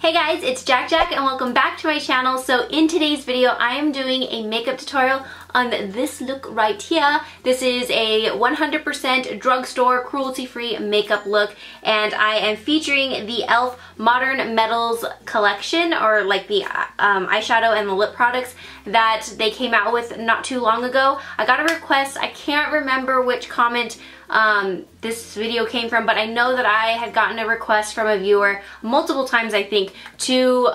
Hey guys, it's JaaackJack and welcome back to my channel. So in today's video, I am doing a makeup tutorial on this look right here. This is a 100% drugstore cruelty-free makeup look, and I am featuring the e.l.f. Modern Metals collection, or like the eyeshadow and the lip products that they came out with not too long ago. I got a request, I can't remember which comment this video came from, but I know that I had gotten a request from a viewer multiple times, I think, to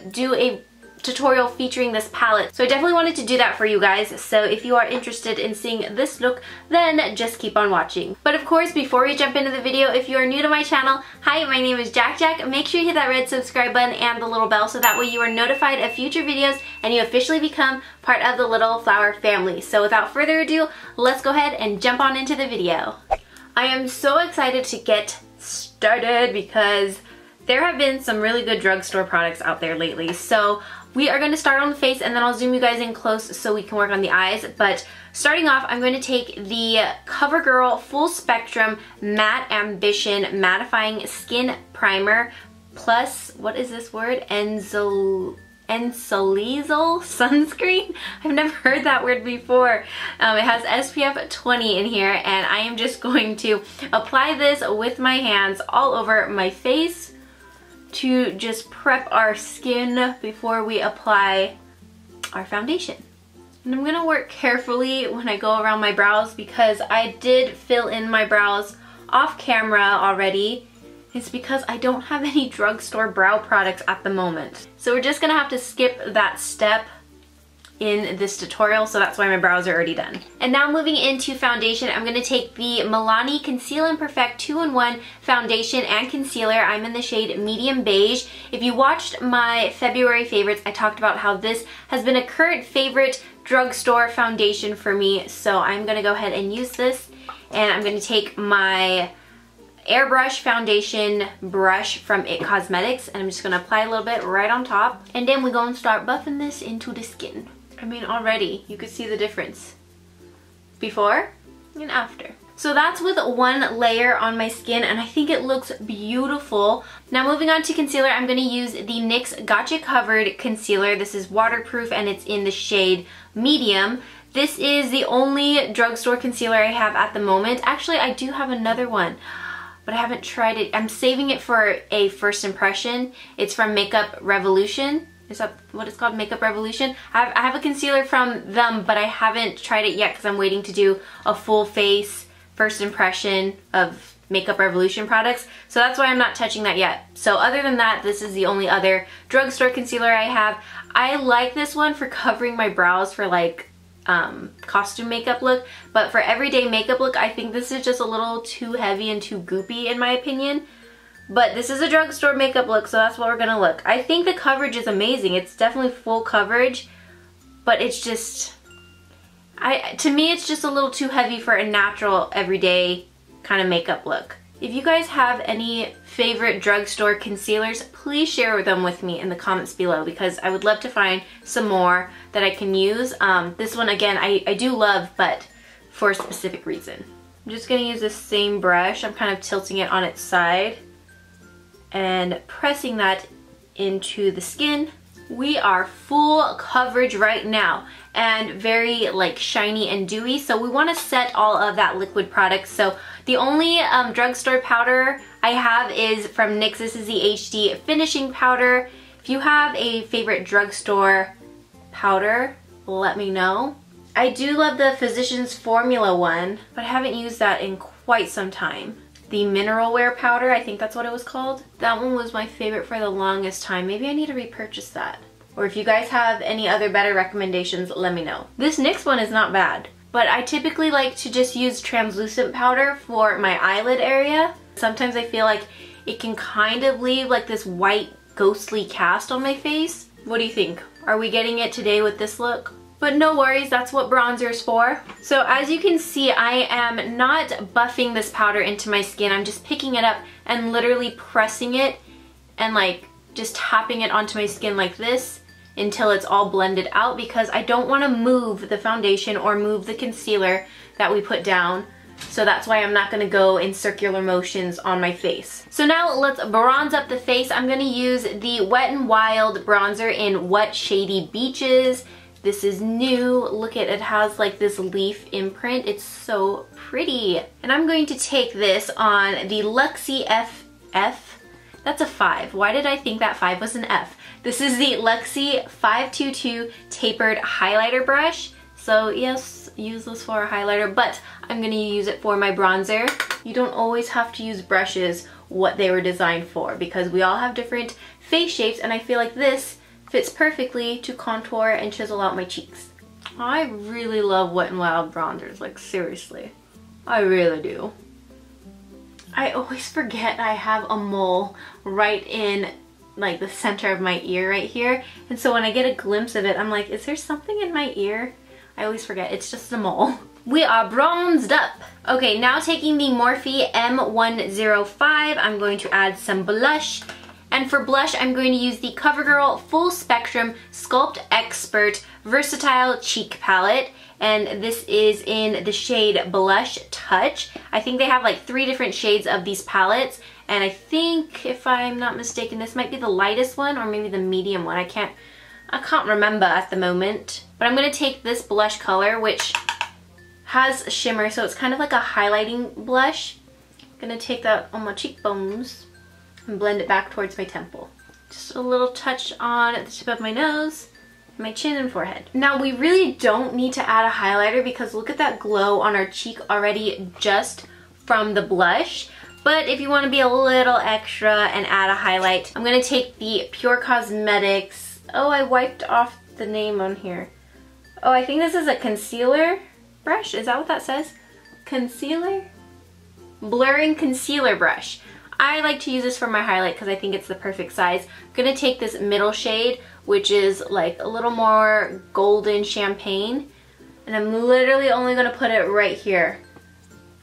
do a tutorial featuring this palette. So I definitely wanted to do that for you guys. So if you are interested in seeing this look, then just keep on watching. But of course, before we jump into the video, if you are new to my channel, hi, my name is JaaackJack. Make sure you hit that red subscribe button and the little bell so that way you are notified of future videos and you officially become part of the Little Flower family. So without further ado, let's go ahead and jump on into the video. I am so excited to get started because there have been some really good drugstore products out there lately. So we are going to start on the face and then I'll zoom you guys in close so we can work on the eyes. But starting off, I'm going to take the CoverGirl Full Spectrum Matte Ambition Mattifying Skin Primer plus, what is this word? Ensolizol sunscreen? I've never heard that word before. It has SPF 20 in here, and I am just going to apply this with my hands all over my face to just prep our skin before we apply our foundation. And I'm gonna work carefully when I go around my brows because I did fill in my brows off camera already. It's because I don't have any drugstore brow products at the moment. So we're just gonna have to skip that step in this tutorial, so that's why my brows are already done. And now moving into foundation, I'm gonna take the Milani Conceal and Perfect 2-in-1 foundation and concealer. I'm in the shade Medium Beige. If you watched my February favorites, I talked about how this has been a current favorite drugstore foundation for me, so I'm gonna go ahead and use this, and I'm gonna take my airbrush foundation brush from IT Cosmetics, and I'm just gonna apply a little bit right on top, and then we're gonna start buffing this into the skin. I mean, already you could see the difference before and after. So that's with one layer on my skin, and I think it looks beautiful. Now moving on to concealer, I'm gonna use the NYX Gotcha Covered Concealer. This is waterproof and it's in the shade Medium. This is the only drugstore concealer I have at the moment. Actually, I do have another one, but I haven't tried it. I'm saving it for a first impression. It's from Makeup Revolution. Is that what it's called? Makeup Revolution? I have a concealer from them, but I haven't tried it yet because I'm waiting to do a full face first impression of Makeup Revolution products. So that's why I'm not touching that yet. So other than that, this is the only other drugstore concealer I have. I like this one for covering my brows for like costume makeup look, but for everyday makeup look, I think this is just a little too heavy and too goopy in my opinion. But this is a drugstore makeup look, so that's what we're gonna look. I think the coverage is amazing. It's definitely full coverage, but it's just, to me, it's just a little too heavy for a natural, everyday kind of makeup look. If you guys have any favorite drugstore concealers, please share them with me in the comments below because I would love to find some more that I can use. This one, again, I do love, but for a specific reason. I'm just gonna use the same brush. I'm kind of tilting it on its side and pressing that into the skin. We are full coverage right now and very like shiny and dewy, so we want to set all of that liquid product. So the only drugstore powder I have is from NYX. This is the HD Finishing Powder. If you have a favorite drugstore powder, let me know. I do love the Physicians Formula one, but I haven't used that in quite some time. The Mineral Wear powder, I think that's what it was called. That one was my favorite for the longest time. Maybe I need to repurchase that. Or if you guys have any other better recommendations, let me know. This NYX one is not bad, but I typically like to just use translucent powder for my eyelid area. Sometimes I feel like it can kind of leave like this white ghostly cast on my face. What do you think? Are we getting it today with this look? But no worries, that's what bronzer is for. So as you can see, I am not buffing this powder into my skin. I'm just picking it up and literally pressing it and like just tapping it onto my skin like this until it's all blended out, because I don't want to move the foundation or move the concealer that we put down So that's why I'm not gonna go in circular motions on my face. So now let's bronze up the face. I'm gonna use the Wet n Wild bronzer in Wet Shady Beaches. This is new. Look at it, has like this leaf imprint. It's so pretty. And I'm going to take this on the Luxie F. That's a 5. Why did I think that 5 was an F? This is the Luxie 522 tapered highlighter brush. So yes, use this for a highlighter, but I'm gonna use it for my bronzer. You don't always have to use brushes what they were designed for, because we all have different face shapes, and I feel like this fits perfectly to contour and chisel out my cheeks. I really love Wet n Wild bronzers, like seriously. I really do. I always forget I have a mole right in like the center of my ear right here, and so when I get a glimpse of it, I'm like, is there something in my ear? I always forget, it's just a mole. We are bronzed up. Okay, now taking the Morphe M105, I'm going to add some blush. And for blush, I'm going to use the CoverGirl Full Spectrum Sculpt Expert Versatile Cheek Palette. And this is in the shade Blush Touch. I think they have like 3 different shades of these palettes. And I think, if I'm not mistaken, this might be the lightest one or maybe the medium one. I can't remember at the moment. But I'm going to take this blush color, which has shimmer, so it's kind of like a highlighting blush. I'm going to take that on my cheekbones and blend it back towards my temple. Just a little touch on the tip of my nose, my chin and forehead. Now we really don't need to add a highlighter because look at that glow on our cheek already just from the blush. But if you want to be a little extra and add a highlight, I'm going to take the Pure Cosmetics. Oh, I wiped off the name on here. Oh, I think this is a concealer brush. Is that what that says? Concealer? Blurring concealer brush. I like to use this for my highlight because I think it's the perfect size. I'm going to take this middle shade, which is like a little more golden champagne. And I'm literally only going to put it right here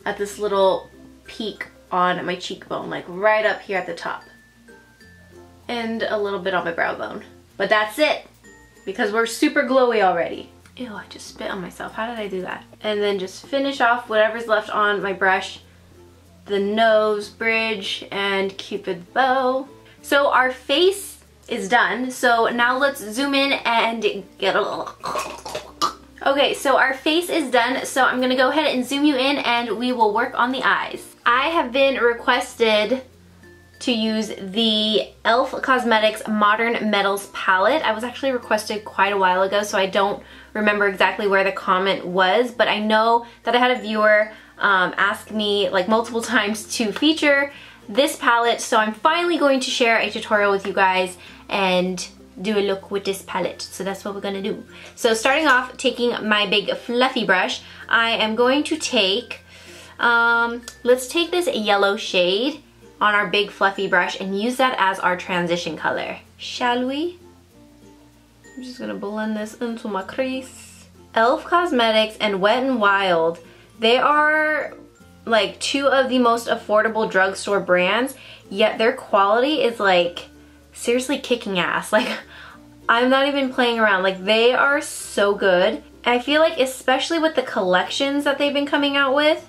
at this little peak on my cheekbone, like right up here at the top. And a little bit on my brow bone. But that's it, because we're super glowy already. Ew, I just spit on myself. How did I do that? And then just finish off whatever's left on my brush, the nose bridge and Cupid's bow. So our face is done. So now let's zoom in and get a little... Okay, so our face is done. So I'm gonna go ahead and zoom you in and we will work on the eyes. I have been requested to use the e.l.f. Cosmetics Modern Metals palette. I was actually requested quite a while ago, so I don't remember exactly where the comment was, but I know that I had a viewer ask me like multiple times to feature this palette, so I'm finally going to share a tutorial with you guys and do a look with this palette. So that's what we're gonna do. So starting off, taking my big fluffy brush, I am going to take, let's take this yellow shade on our big fluffy brush and use that as our transition color. Shall we? I'm just gonna blend this into my crease. e.l.f. Cosmetics and Wet n Wild, they are like 2 of the most affordable drugstore brands, yet their quality is like seriously kicking ass. Like, I'm not even playing around. Like, they are so good. And I feel like especially with the collections that they've been coming out with,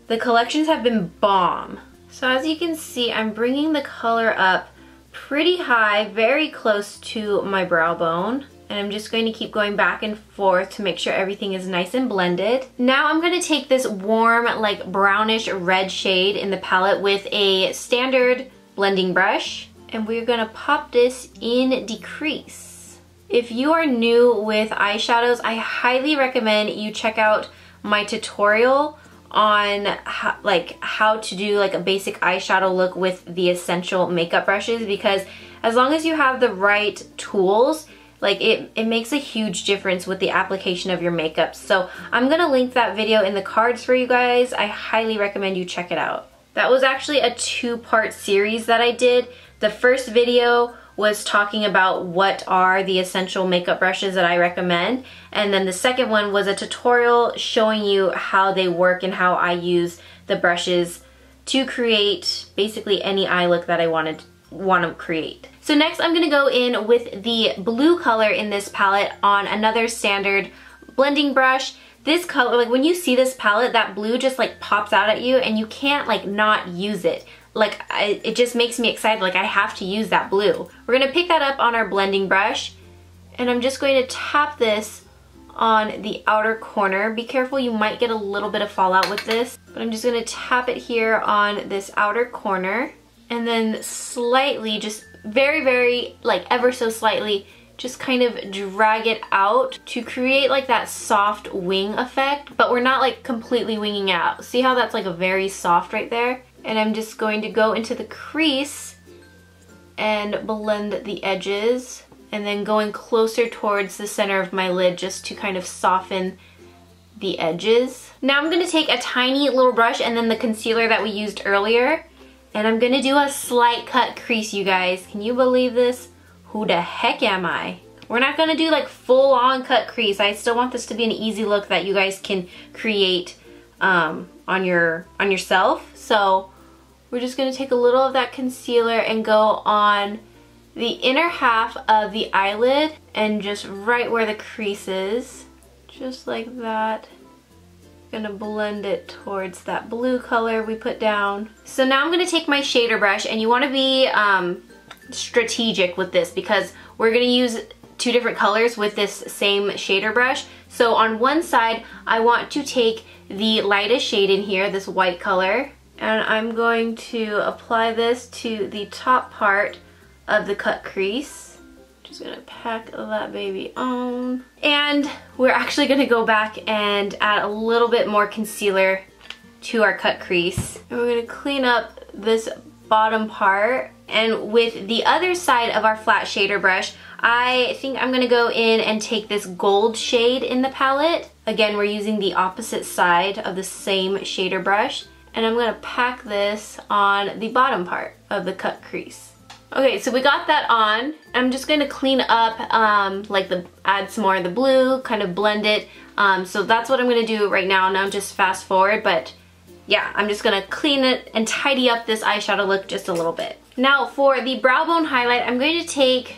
the collections have been bomb. So as you can see, I'm bringing the color up pretty high, very close to my brow bone. And I'm just going to keep going back and forth to make sure everything is nice and blended. Now I'm going to take this warm, like brownish red shade in the palette with a standard blending brush. And we're going to pop this in the crease. If you are new with eyeshadows, I highly recommend you check out my tutorial on how to do like a basic eyeshadow look with the essential makeup brushes, because as long as you have the right tools, like it makes a huge difference with the application of your makeup. So I'm gonna link that video in the cards for you guys. I highly recommend you check it out. That was actually a 2-part series that I did. The first video was talking about what are the essential makeup brushes that I recommend, and then the second one was a tutorial showing you how they work and how I use the brushes to create basically any eye look that I want to create. So next I'm going to go in with the blue color in this palette on another standard blending brush. this color, like when you see this palette, that blue just like pops out at you and you can't like not use it. Like it just makes me excited, like I have to use that blue. We're gonna pick that up on our blending brush and I'm just going to tap this on the outer corner. Be careful, you might get a little bit of fallout with this, but I'm just gonna tap it here on this outer corner and then slightly, just very, like ever so slightly, just kind of drag it out to create like that soft wing effect, but we're not like completely winging out. See how that's like a very soft right there? And I'm just going to go into the crease and blend the edges, and then going closer towards the center of my lid just to kind of soften the edges. Now I'm gonna take a tiny little brush and then the concealer that we used earlier, and I'm gonna do a slight cut crease, you guys. Can you believe this? Who the heck am I? We're not gonna do like full on cut crease. I still want this to be an easy look that you guys can create on yourself. So we're just gonna take a little of that concealer and go on the inner half of the eyelid and just right where the crease is, just like that. Gonna blend it towards that blue color we put down. So now I'm gonna take my shader brush, and you wanna be strategic with this because we're gonna use two different colors with this same shader brush. So on one side, I want to take the lightest shade in here, this white color, and I'm going to apply this to the top part of the cut crease. Just gonna pack that baby on. And we're actually gonna go back and add a little bit more concealer to our cut crease. And we're gonna clean up this bottom part. And with the other side of our flat shader brush, I think I'm gonna go in and take this gold shade in the palette. Again, we're using the opposite side of the same shader brush. And I'm gonna pack this on the bottom part of the cut crease. Okay, so we got that on. I'm just gonna clean up, add some more of the blue, kind of blend it. So that's what I'm gonna do right now. Now just fast forward, but yeah, I'm just gonna clean it and tidy up this eyeshadow look just a little bit. Now for the brow bone highlight, I'm going to take,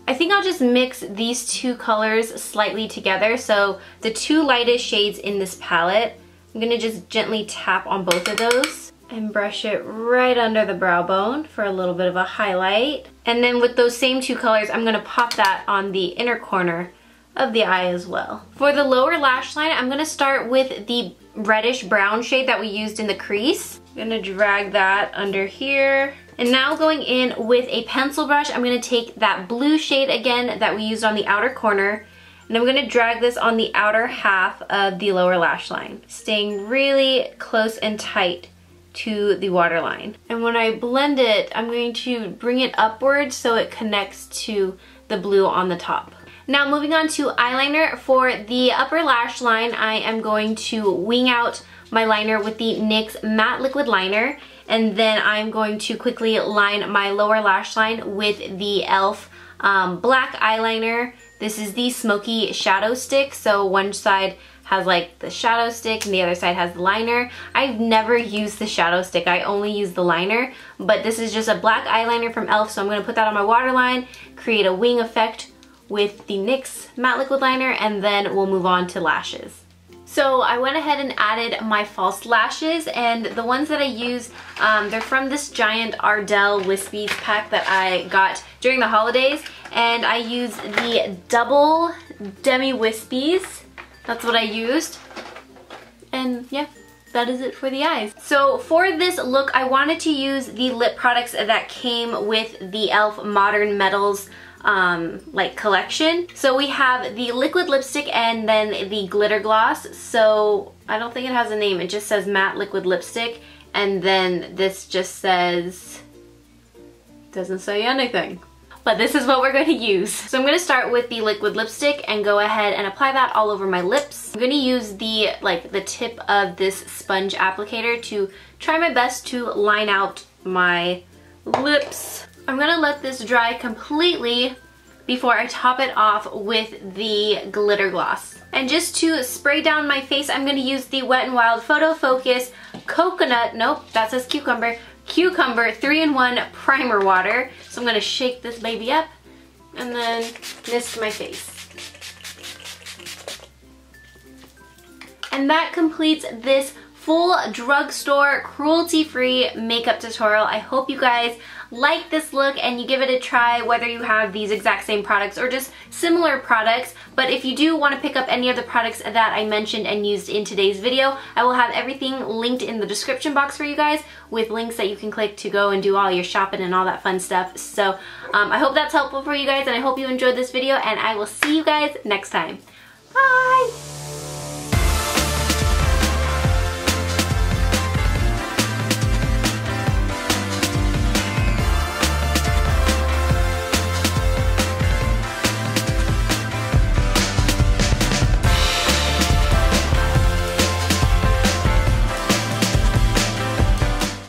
I think I'll just mix these two colors slightly together. So the two lightest shades in this palette, I'm gonna just gently tap on both of those and brush it right under the brow bone for a little bit of a highlight. And then with those same two colors, I'm gonna pop that on the inner corner of the eye as well. For the lower lash line, I'm gonna start with the reddish brown shade that we used in the crease. I'm gonna drag that under here. And now going in with a pencil brush, I'm gonna take that blue shade again that we used on the outer corner, and I'm gonna drag this on the outer half of the lower lash line, staying really close and tight to the waterline. And when I blend it, I'm going to bring it upwards so it connects to the blue on the top. Now moving on to eyeliner. For the upper lash line, I am going to wing out my liner with the NYX Matte Liquid Liner, and then I'm going to quickly line my lower lash line with the e.l.f. Black eyeliner. This is the Smoky Shadow Stick, so one side has like the shadow stick and the other side has the liner. I've never used the shadow stick, I only use the liner, but this is just a black eyeliner from e.l.f., so I'm gonna put that on my waterline, create a wing effect with the NYX Matte Liquid Liner, and then we'll move on to lashes. So I went ahead and added my false lashes, and the ones that I use, they're from this giant Ardell Wispies pack that I got during the holidays, and I use the double demi wispies. That's what I used, and yeah, that is it for the eyes. So for this look, I wanted to use the lip products that came with the e.l.f. Modern Metals collection. So we have the liquid lipstick and then the glitter gloss. So I don't think it has a name, it just says matte liquid lipstick, and then this just says, doesn't say anything. But this is what we're going to use. So I'm going to start with the liquid lipstick and go ahead and apply that all over my lips. I'm going to use the tip of this sponge applicator to try my best to line out my lips. I'm going to let this dry completely before I top it off with the glitter gloss. And just to spray down my face, I'm going to use the Wet n Wild Photo Focus Coconut, nope, that says Cucumber 3-in-1 primer water. So I'm gonna shake this baby up and then mist my face. And that completes this full drugstore, cruelty-free makeup tutorial. I hope you guys like this look and you give it a try, whether you have these exact same products or just similar products. But if you do want to pick up any of the products that I mentioned and used in today's video, I will have everything linked in the description box for you guys with links that you can click to go and do all your shopping and all that fun stuff. So I hope that's helpful for you guys, and I hope you enjoyed this video, and I will see you guys next time. Bye!